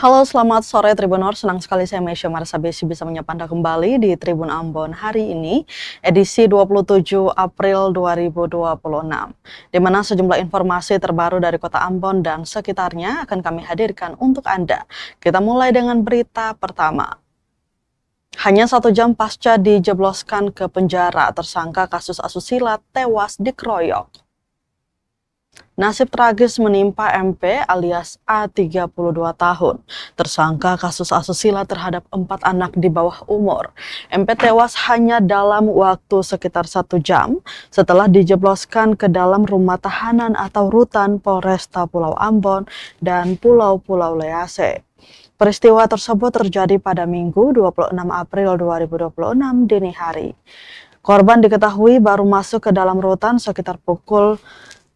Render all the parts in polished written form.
Halo, selamat sore Tribunor. Senang sekali saya Mesya Marsabesi bisa menyapa Anda kembali di Tribun Ambon hari ini, edisi 27 April 2026, di mana sejumlah informasi terbaru dari Kota Ambon dan sekitarnya akan kami hadirkan untuk Anda. Kita mulai dengan berita pertama. Hanya 1 jam pasca dijebloskan ke penjara, tersangka kasus asusila tewas dikeroyok. Nasib tragis menimpa MP alias A 32 tahun, tersangka kasus asusila terhadap 4 anak di bawah umur. MP tewas hanya dalam waktu sekitar 1 jam setelah dijebloskan ke dalam rumah tahanan atau rutan Polresta Pulau Ambon dan Pulau-Pulau Lease. Peristiwa tersebut terjadi pada Minggu 26 April 2026 dini hari. Korban diketahui baru masuk ke dalam rutan sekitar pukul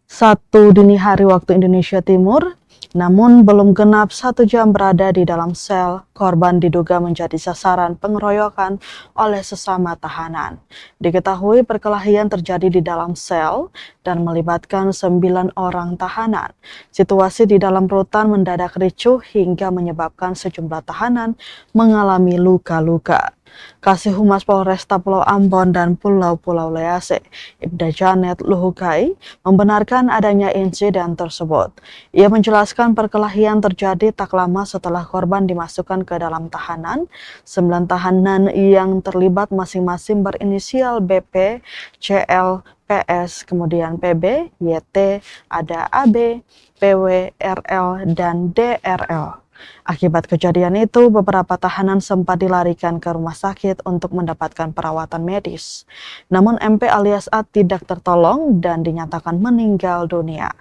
1 dini hari waktu Indonesia Timur, namun belum genap 1 jam berada di dalam sel, korban diduga menjadi sasaran pengeroyokan oleh sesama tahanan. Diketahui perkelahian terjadi di dalam sel dan melibatkan 9 orang tahanan. Situasi di dalam rutan mendadak ricuh hingga menyebabkan sejumlah tahanan mengalami luka-luka. Kasih Humas Polresta Pulau Ambon dan Pulau-Pulau Lease, Ibda Janet Luhukai, membenarkan adanya insiden tersebut. Ia menjelaskan perkelahian terjadi tak lama setelah korban dimasukkan ke dalam tahanan. 9 tahanan yang terlibat masing-masing berinisial BP, CL, PS, kemudian PB, YT, ada AB, PW, RL, dan DRL. Akibat kejadian itu, beberapa tahanan sempat dilarikan ke rumah sakit untuk mendapatkan perawatan medis. Namun MP alias A tidak tertolong dan dinyatakan meninggal dunia.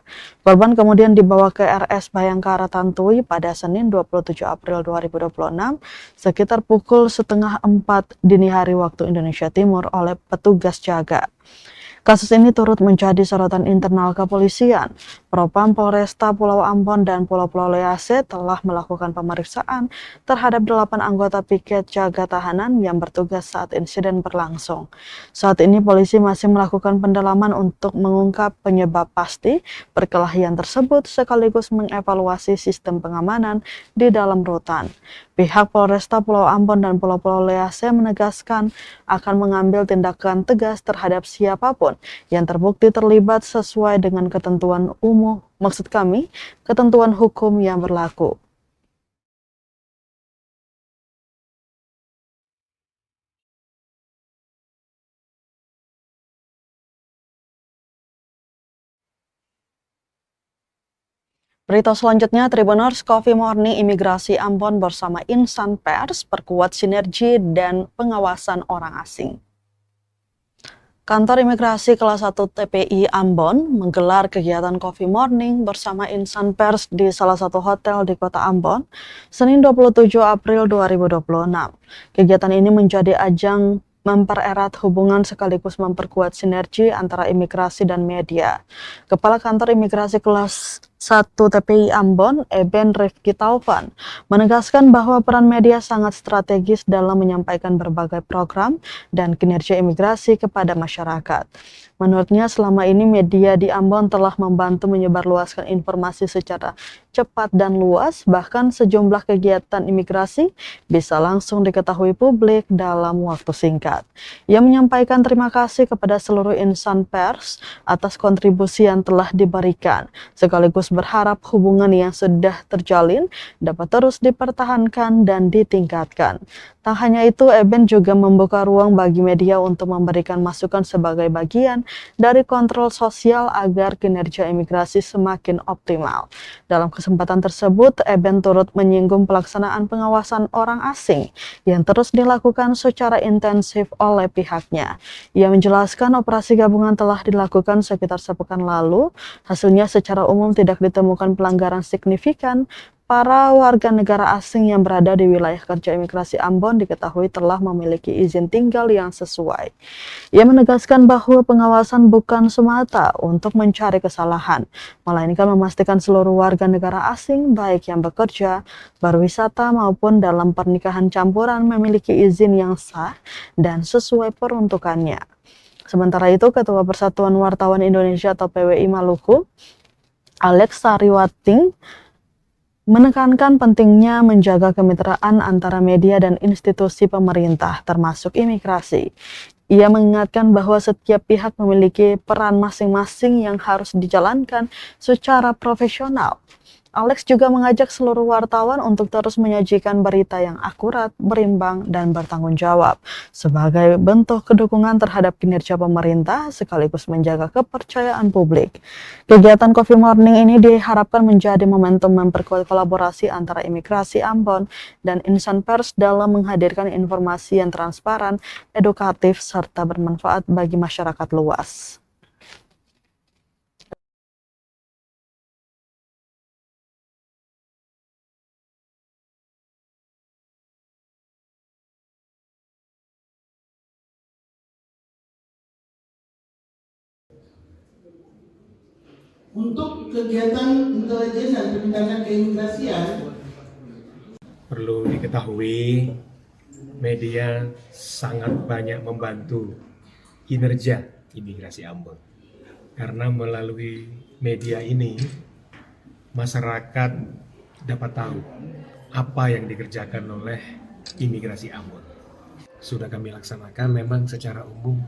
Korban kemudian dibawa ke RS Bayangkara Tantui pada Senin 27 April 2026 sekitar pukul 3:30 dini hari waktu Indonesia Timur oleh petugas jaga. Kasus ini turut menjadi sorotan internal kepolisian. Propam Polresta Pulau Ambon dan Pulau-Pulau Lease telah melakukan pemeriksaan terhadap 8 anggota piket jaga tahanan yang bertugas saat insiden berlangsung. Saat ini polisi masih melakukan pendalaman untuk mengungkap penyebab pasti perkelahian tersebut sekaligus mengevaluasi sistem pengamanan di dalam rutan. Pihak Polresta Pulau Ambon dan Pulau-Pulau Lease menegaskan akan mengambil tindakan tegas terhadap siapapun yang terbukti terlibat sesuai dengan ketentuan ketentuan hukum yang berlaku. Berita selanjutnya, Tribuners Coffee Morning Imigrasi Ambon bersama Insan Pers perkuat sinergi dan pengawasan orang asing. Kantor Imigrasi Kelas 1 TPI Ambon menggelar kegiatan Coffee Morning bersama Insan Pers di salah satu hotel di Kota Ambon, Senin 27 April 2026. Kegiatan ini menjadi ajang mempererat hubungan sekaligus memperkuat sinergi antara imigrasi dan media. Kepala Kantor Imigrasi Kelas 1 TPI Ambon, Eben Rifki Taufan, menegaskan bahwa peran media sangat strategis dalam menyampaikan berbagai program dan kinerja imigrasi kepada masyarakat. Menurutnya, selama ini media di Ambon telah membantu menyebarluaskan informasi secara cepat dan luas, bahkan sejumlah kegiatan imigrasi bisa langsung diketahui publik dalam waktu singkat. Ia menyampaikan terima kasih kepada seluruh insan pers atas kontribusi yang telah diberikan, sekaligus berharap hubungan yang sudah terjalin dapat terus dipertahankan dan ditingkatkan. Tak hanya itu, Eben juga membuka ruang bagi media untuk memberikan masukan sebagai bagian dari kontrol sosial agar kinerja imigrasi semakin optimal. Dalam kesempatan tersebut, Eben turut menyinggung pelaksanaan pengawasan orang asing yang terus dilakukan secara intensif oleh pihaknya. Ia menjelaskan operasi gabungan telah dilakukan sekitar sepekan lalu, hasilnya secara umum tidak ditemukan pelanggaran signifikan. Para warga negara asing yang berada di wilayah kerja imigrasi Ambon diketahui telah memiliki izin tinggal yang sesuai. Ia menegaskan bahwa pengawasan bukan semata untuk mencari kesalahan, melainkan memastikan seluruh warga negara asing baik yang bekerja, berwisata maupun dalam pernikahan campuran memiliki izin yang sah dan sesuai peruntukannya. Sementara itu, Ketua Persatuan Wartawan Indonesia atau PWI Maluku, Alex Sariwating, menekankan pentingnya menjaga kemitraan antara media dan institusi pemerintah, termasuk imigrasi. Ia mengingatkan bahwa setiap pihak memiliki peran masing-masing yang harus dijalankan secara profesional. Alex juga mengajak seluruh wartawan untuk terus menyajikan berita yang akurat, berimbang, dan bertanggung jawab sebagai bentuk kedukungan terhadap kinerja pemerintah sekaligus menjaga kepercayaan publik. Kegiatan Coffee Morning ini diharapkan menjadi momentum memperkuat kolaborasi antara imigrasi Ambon dan insan pers dalam menghadirkan informasi yang transparan, edukatif, serta bermanfaat bagi masyarakat luas. Untuk kegiatan intelijen dan penindakan keimigrasian, perlu diketahui media sangat banyak membantu kinerja imigrasi Ambon. Karena melalui media ini masyarakat dapat tahu apa yang dikerjakan oleh imigrasi Ambon. Sudah kami laksanakan, memang secara umum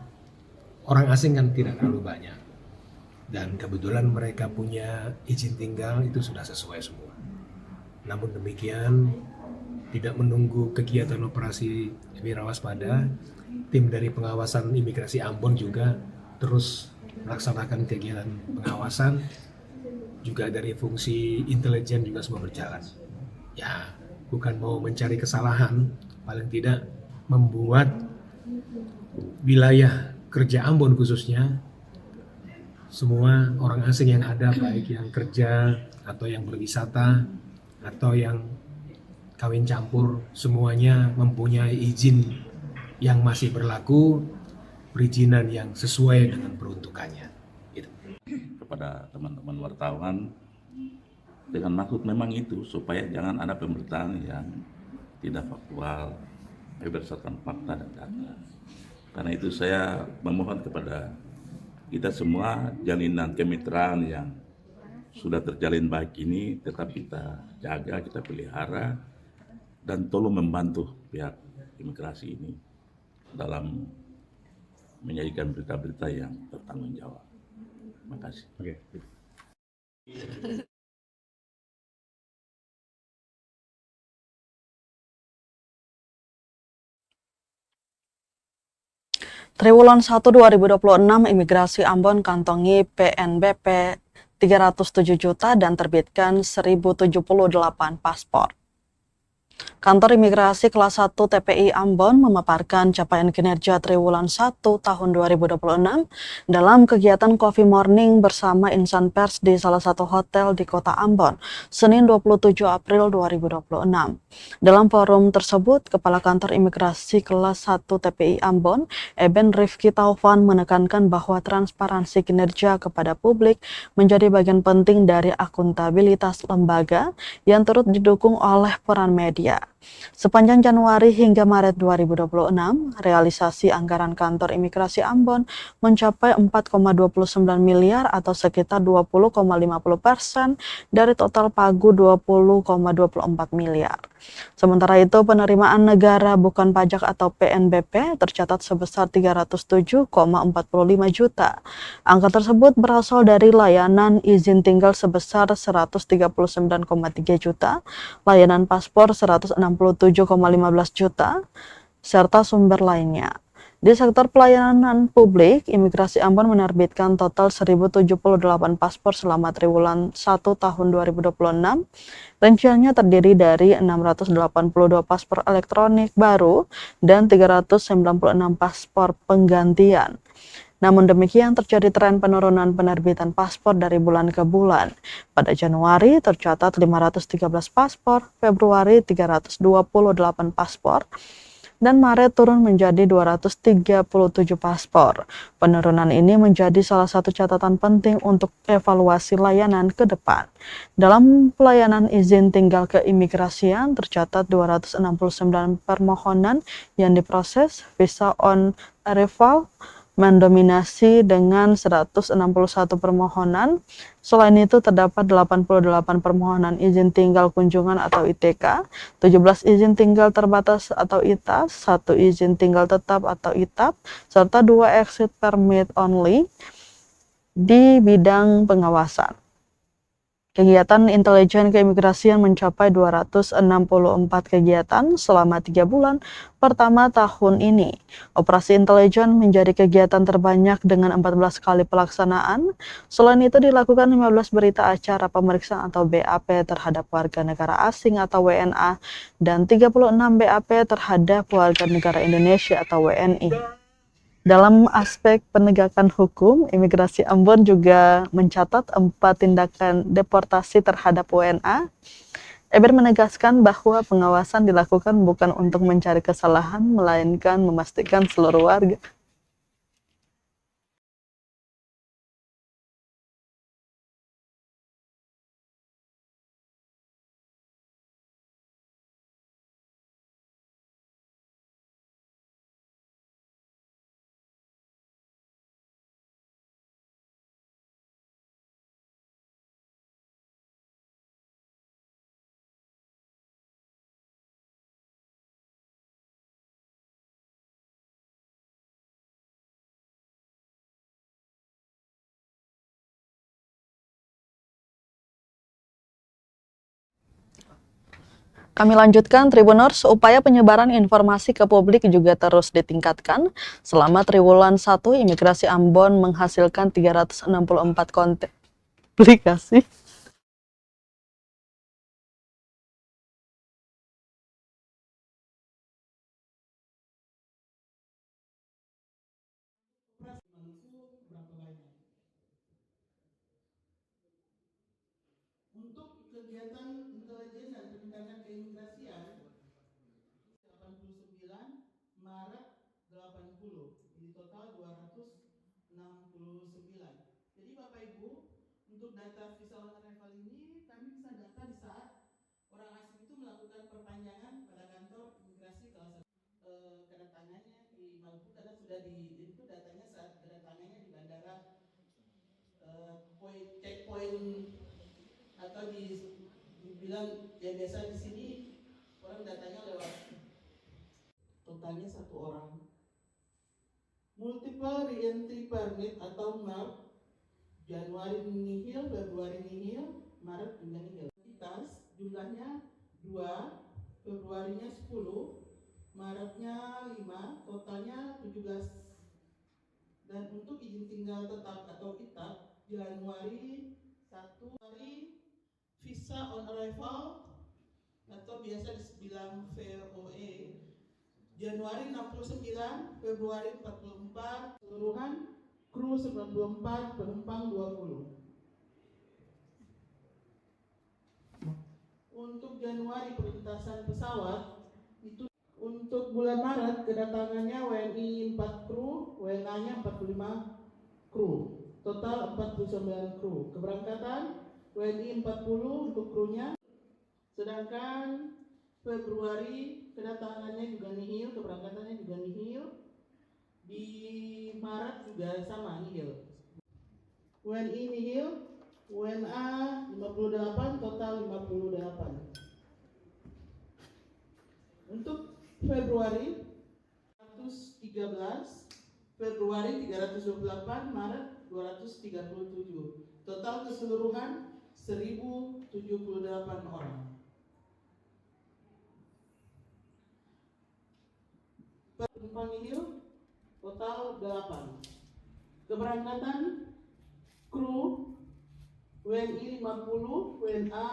orang asing kan tidak terlalu banyak. Dan kebetulan mereka punya izin tinggal itu sudah sesuai semua. Namun demikian, tidak menunggu kegiatan operasi Wirawaspada, tim dari pengawasan imigrasi Ambon juga terus melaksanakan kegiatan pengawasan, juga dari fungsi intelijen juga semua berjalan. Ya, bukan mau mencari kesalahan, paling tidak membuat wilayah kerja Ambon khususnya, semua orang asing yang ada, baik yang kerja atau yang berwisata atau yang kawin campur, semuanya mempunyai izin yang masih berlaku, perizinan yang sesuai dengan peruntukannya. Gitu. Kepada teman-teman wartawan, dengan maksud memang itu supaya jangan ada pemberitaan yang tidak faktual, berdasarkan fakta dan data. Karena itu saya memohon kepada kita semua, jalinan kemitraan yang sudah terjalin baik ini tetap kita jaga, kita pelihara, dan tolong membantu pihak imigrasi ini dalam menyajikan berita-berita yang bertanggung jawab. Terima kasih. Triwulan 1 2026, Imigrasi Ambon kantongi PNBP 307 juta dan terbitkan 1078 paspor. Kantor Imigrasi Kelas 1 TPI Ambon memaparkan capaian kinerja triwulan 1 tahun 2026 dalam kegiatan Coffee Morning bersama insan pers di salah satu hotel di Kota Ambon, Senin 27 April 2026. Dalam forum tersebut, Kepala Kantor Imigrasi Kelas 1 TPI Ambon, Eben Rifki Taufan, menekankan bahwa transparansi kinerja kepada publik menjadi bagian penting dari akuntabilitas lembaga yang turut didukung oleh peran media. Sepanjang Januari hingga Maret 2026, realisasi anggaran kantor imigrasi Ambon mencapai 4,29 miliar atau sekitar 20,50% dari total pagu 20,24 miliar. Sementara itu, penerimaan negara bukan pajak atau PNBP tercatat sebesar 307,45 juta. Angka tersebut berasal dari layanan izin tinggal sebesar 139,3 juta, layanan paspor 167,15 juta, serta sumber lainnya. Di sektor pelayanan publik, Imigrasi Ambon menerbitkan total 1078 paspor selama triwulan 1 tahun 2026. Rinciannya terdiri dari 682 paspor elektronik baru dan 396 paspor penggantian. Namun demikian, terjadi tren penurunan penerbitan paspor dari bulan ke bulan. Pada Januari tercatat 513 paspor, Februari 328 paspor, dan Maret turun menjadi 237 paspor. Penurunan ini menjadi salah satu catatan penting untuk evaluasi layanan ke depan. Dalam pelayanan izin tinggal keimigrasian tercatat 269 permohonan yang diproses, visa on arrival mendominasi dengan 161 permohonan. Selain itu terdapat 88 permohonan izin tinggal kunjungan atau ITK, 17 izin tinggal terbatas atau ITAS, 1 izin tinggal tetap atau ITAP, serta 2 exit permit only di bidang pengawasan. Kegiatan intelijen keimigrasian mencapai 264 kegiatan selama 3 bulan pertama tahun ini. Operasi intelijen menjadi kegiatan terbanyak dengan 14 kali pelaksanaan. Selain itu dilakukan 15 berita acara pemeriksaan atau BAP terhadap warga negara asing atau WNA dan 36 BAP terhadap warga negara Indonesia atau WNI. Dalam aspek penegakan hukum, Imigrasi Ambon juga mencatat 4 tindakan deportasi terhadap WNA. Eber menegaskan bahwa pengawasan dilakukan bukan untuk mencari kesalahan, melainkan memastikan seluruh warga Kami lanjutkan, Tribuners, upaya penyebaran informasi ke publik juga terus ditingkatkan. Selama triwulan 1, Imigrasi Ambon menghasilkan 364 konten publikasi. berapa banyak? Untuk kegiatan intelijen dan penindakan keimigrasian 89, Maret 80, jadi total 269. Jadi Bapak Ibu, untuk data visa on arrival ini kami bisa data di saat orang asing itu melakukan perpanjangan pada kantor imigrasi kelas 1. Kedatangannya di Maluku karena sudah itu datanya saat kedatangannya di bandara checkpoint atau dibilang ya biasa di sini orang datanya lewat totalnya 1 orang. Multiple re-entry permit atau MAP, Januari nihil, Februari nihil, Maret juga nihil. Identitas jumlahnya 2, Februarinya 10, Maretnya 5, totalnya 17. Dan untuk izin tinggal tetap atau ITAP, Januari 1, visa on arrival atau biasa dibilang VOE, Januari 69, Februari 44, keseluruhan kru 94, penumpang 20. Untuk Januari perlintasan pesawat itu untuk bulan Maret kedatangannya WNI 4 kru, WNA-nya 45 kru, total 49 kru. Keberangkatan WNI 40 untuk krunya, sedangkan Februari kedatangannya juga nihil, keberangkatannya juga nihil. Di Maret juga sama nihil. WNI nihil, WNA 58, total 58. Untuk Februari 113, Februari 328, Maret 237. Total keseluruhan 1078 orang. Penumpang nihil total 8. Keberangkatan kru WNI 50, WNA.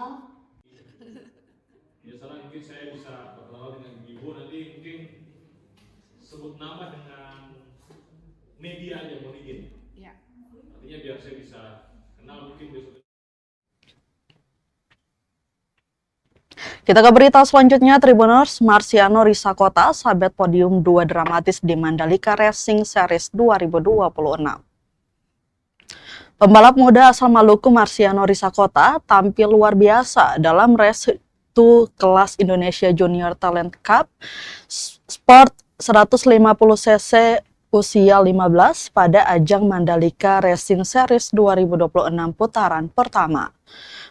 Ya salah, mungkin saya bisa berkenal dengan Ibu, nanti mungkin sebut nama dengan media aja, mohon izin. Ya. Artinya biar saya bisa kenal mungkin besok. Kita ke berita selanjutnya, Tribuners. Marciano Risakota sabet podium 2 dramatis di Mandalika Racing Series 2026. Pembalap muda asal Maluku Marciano Risakota tampil luar biasa dalam race 2 kelas Indonesia Junior Talent Cup Sport 150cc usia 15 pada ajang Mandalika Racing Series 2026 putaran pertama.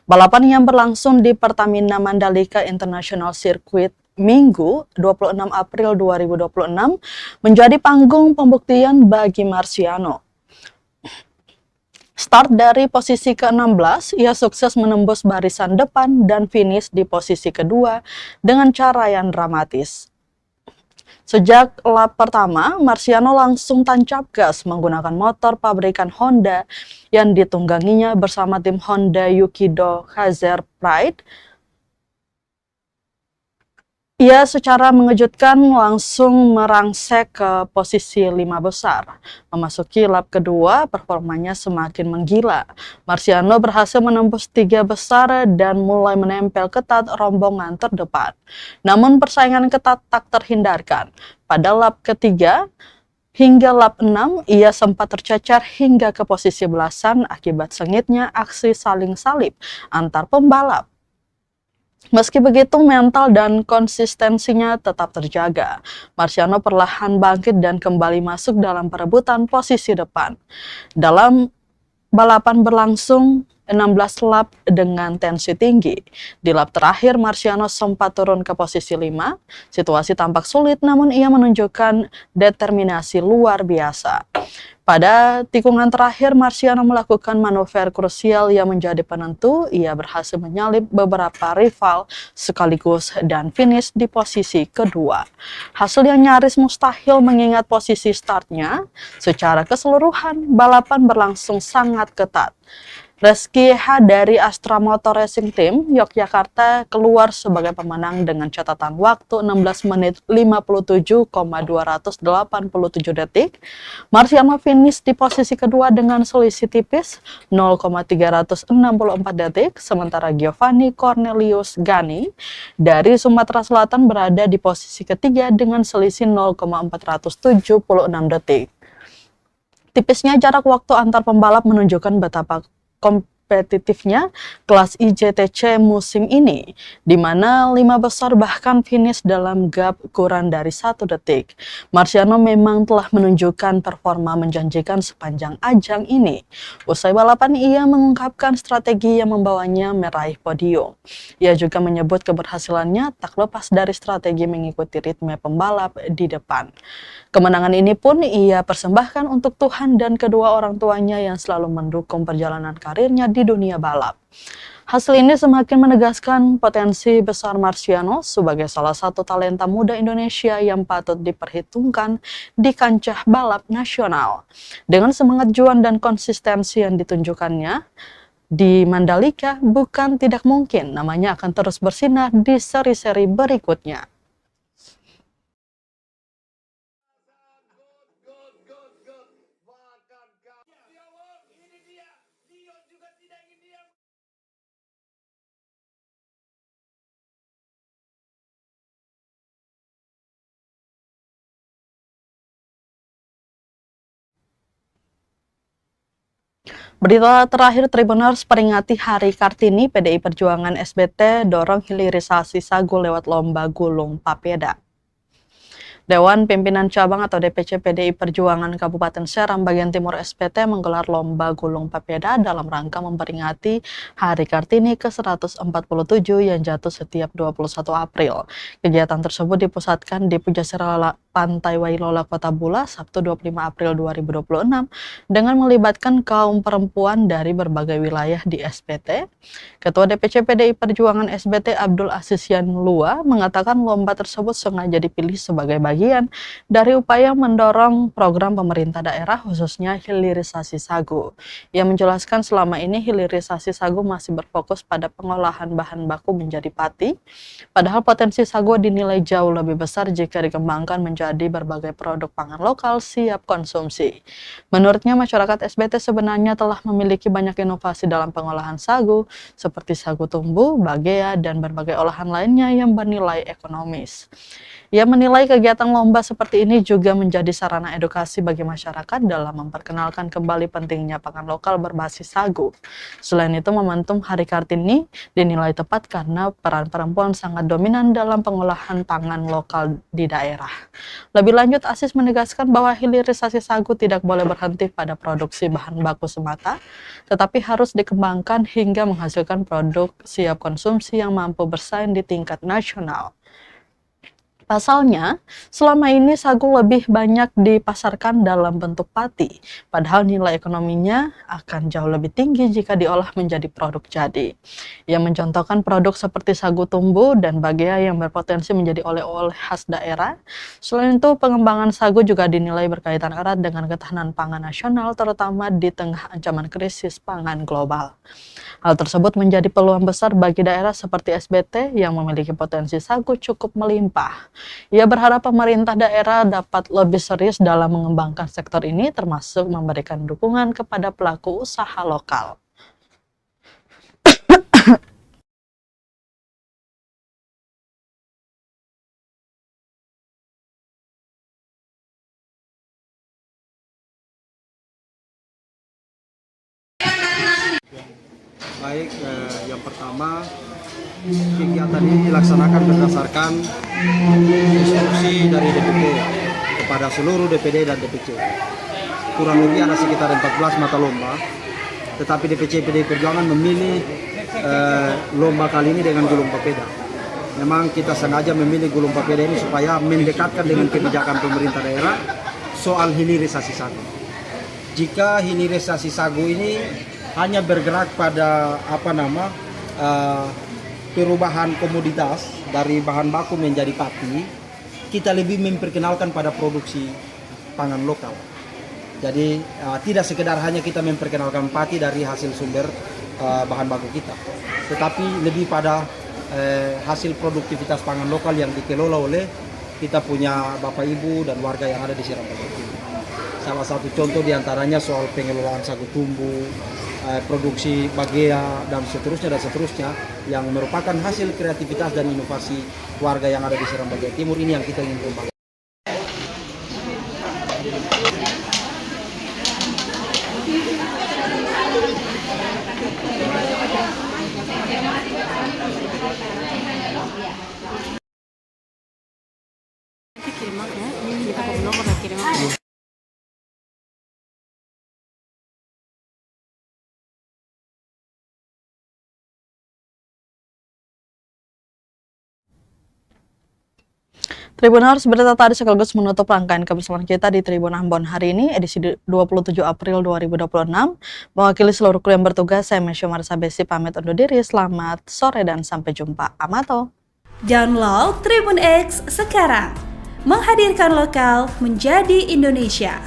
Balapan yang berlangsung di Pertamina Mandalika International Circuit Minggu 26 April 2026 menjadi panggung pembuktian bagi Marciano. Start dari posisi ke-16, ia sukses menembus barisan depan dan finish di posisi kedua dengan cara yang dramatis. Sejak lap pertama, Marciano langsung tancap gas menggunakan motor pabrikan Honda yang ditungganginya bersama tim Honda Yukido Hazer Pride. Ia secara mengejutkan langsung merangsek ke posisi 5 besar. Memasuki lap kedua, performanya semakin menggila. Marciano berhasil menembus 3 besar dan mulai menempel ketat rombongan terdepan. Namun persaingan ketat tak terhindarkan. Pada lap ketiga, hingga lap 6, ia sempat tercecer hingga ke posisi belasan akibat sengitnya aksi saling salib antar pembalap. Meski begitu, mental dan konsistensinya tetap terjaga. Marciano perlahan bangkit dan kembali masuk dalam perebutan posisi depan. Dalam balapan berlangsung 16 lap dengan tensi tinggi. Di lap terakhir, Marciano sempat turun ke posisi 5. Situasi tampak sulit, namun ia menunjukkan determinasi luar biasa. Pada tikungan terakhir, Marciano melakukan manuver krusial yang menjadi penentu. Ia berhasil menyalip beberapa rival sekaligus dan finish di posisi kedua. Hasil yang nyaris mustahil mengingat posisi startnya. Secara keseluruhan, balapan berlangsung sangat ketat. Reski H dari Astra Motor Racing Team Yogyakarta keluar sebagai pemenang dengan catatan waktu 16 menit 57,287 detik. Marciano finish di posisi kedua dengan selisih tipis 0,364 detik, sementara Giovanni Cornelius Gani dari Sumatera Selatan berada di posisi ketiga dengan selisih 0,476 detik. Tipisnya jarak waktu antar pembalap menunjukkan betapa kompetitifnya kelas IJTC musim ini, di mana 5 besar bahkan finish dalam gap kurang dari 1 detik. Marciano memang telah menunjukkan performa menjanjikan sepanjang ajang ini. Usai balapan, ia mengungkapkan strategi yang membawanya meraih podium. Ia juga menyebut keberhasilannya tak lepas dari strategi mengikuti ritme pembalap di depan. Kemenangan ini pun ia persembahkan untuk Tuhan dan kedua orang tuanya yang selalu mendukung perjalanan karirnya di dunia balap. Hasil ini semakin menegaskan potensi besar Marciano sebagai salah satu talenta muda Indonesia yang patut diperhitungkan di kancah balap nasional. Dengan semangat juang dan konsistensi yang ditunjukkannya di Mandalika, bukan tidak mungkin namanya akan terus bersinar di seri-seri berikutnya. Berita terakhir, Tribuners peringati Hari Kartini, PDI Perjuangan SBT dorong hilirisasi sagu lewat lomba gulung papeda. Dewan Pimpinan Cabang atau DPC PDI Perjuangan Kabupaten Seram bagian Timur SBT menggelar lomba gulung papeda dalam rangka memperingati Hari Kartini ke-147 yang jatuh setiap 21 April. Kegiatan tersebut dipusatkan di Pujasera Pantai Wailola, Kota Bula, Sabtu 25 April 2026 dengan melibatkan kaum perempuan dari berbagai wilayah di SBT. Ketua DPC PDI Perjuangan SBT Abdul Aziz Yanlua mengatakan lomba tersebut sengaja dipilih sebagai bagian dari upaya mendorong program pemerintah daerah khususnya hilirisasi sagu. Ia menjelaskan selama ini hilirisasi sagu masih berfokus pada pengolahan bahan baku menjadi pati, padahal potensi sagu dinilai jauh lebih besar jika dikembangkan menjadi berbagai produk pangan lokal siap konsumsi. Menurutnya, masyarakat SBT sebenarnya telah memiliki banyak inovasi dalam pengolahan sagu, seperti sagu tumbuh, bagea, dan berbagai olahan lainnya yang bernilai ekonomis. Ia menilai kegiatan Kegiatan lomba seperti ini juga menjadi sarana edukasi bagi masyarakat dalam memperkenalkan kembali pentingnya pangan lokal berbasis sagu. Selain itu, momentum Hari Kartini dinilai tepat karena peran perempuan sangat dominan dalam pengolahan pangan lokal di daerah. Lebih lanjut, Asis menegaskan bahwa hilirisasi sagu tidak boleh berhenti pada produksi bahan baku semata, tetapi harus dikembangkan hingga menghasilkan produk siap konsumsi yang mampu bersaing di tingkat nasional. Pasalnya, selama ini sagu lebih banyak dipasarkan dalam bentuk pati, padahal nilai ekonominya akan jauh lebih tinggi jika diolah menjadi produk jadi. Ia mencontohkan produk seperti sagu tumbu dan bagea yang berpotensi menjadi oleh-oleh khas daerah. Selain itu, pengembangan sagu juga dinilai berkaitan erat dengan ketahanan pangan nasional, terutama di tengah ancaman krisis pangan global. Hal tersebut menjadi peluang besar bagi daerah seperti SBT yang memiliki potensi sagu cukup melimpah. Ia berharap pemerintah daerah dapat lebih serius dalam mengembangkan sektor ini, termasuk memberikan dukungan kepada pelaku usaha lokal. Baik, yang pertama kegiatan ini dilaksanakan berdasarkan instruksi dari DPP kepada seluruh DPD dan DPC. Kurang lebih ada sekitar 14 mata lomba, tetapi DPC PDI Perjuangan memilih lomba kali ini dengan gulung papeda. Memang kita sengaja memilih gulung papeda ini supaya mendekatkan dengan kebijakan pemerintah daerah soal hilirisasi sagu. Jika hilirisasi sagu ini hanya bergerak pada perubahan komoditas dari bahan baku menjadi pati, kita lebih memperkenalkan pada produksi pangan lokal. Jadi tidak sekedar hanya kita memperkenalkan pati dari hasil sumber bahan baku kita, tetapi lebih pada hasil produktivitas pangan lokal yang dikelola oleh kita punya Bapak Ibu dan warga yang ada di Seram Bagian Timur. Salah satu contoh diantaranya soal pengelolaan sagu tumbu, produksi bagea dan seterusnya yang merupakan hasil kreativitas dan inovasi warga yang ada di Seram Bagian Timur ini yang kita ingin kembangkan. Tribuners, berita tadi sekaligus menutup rangkaian kebersamaan kita di Tribun Ambon hari ini, edisi 27 April 2026. Mewakili seluruh kru yang bertugas, saya Mesyo Marsabesi pamit undur diri. Selamat sore dan sampai jumpa. Amato. Download Tribun X sekarang. Menghadirkan lokal menjadi Indonesia.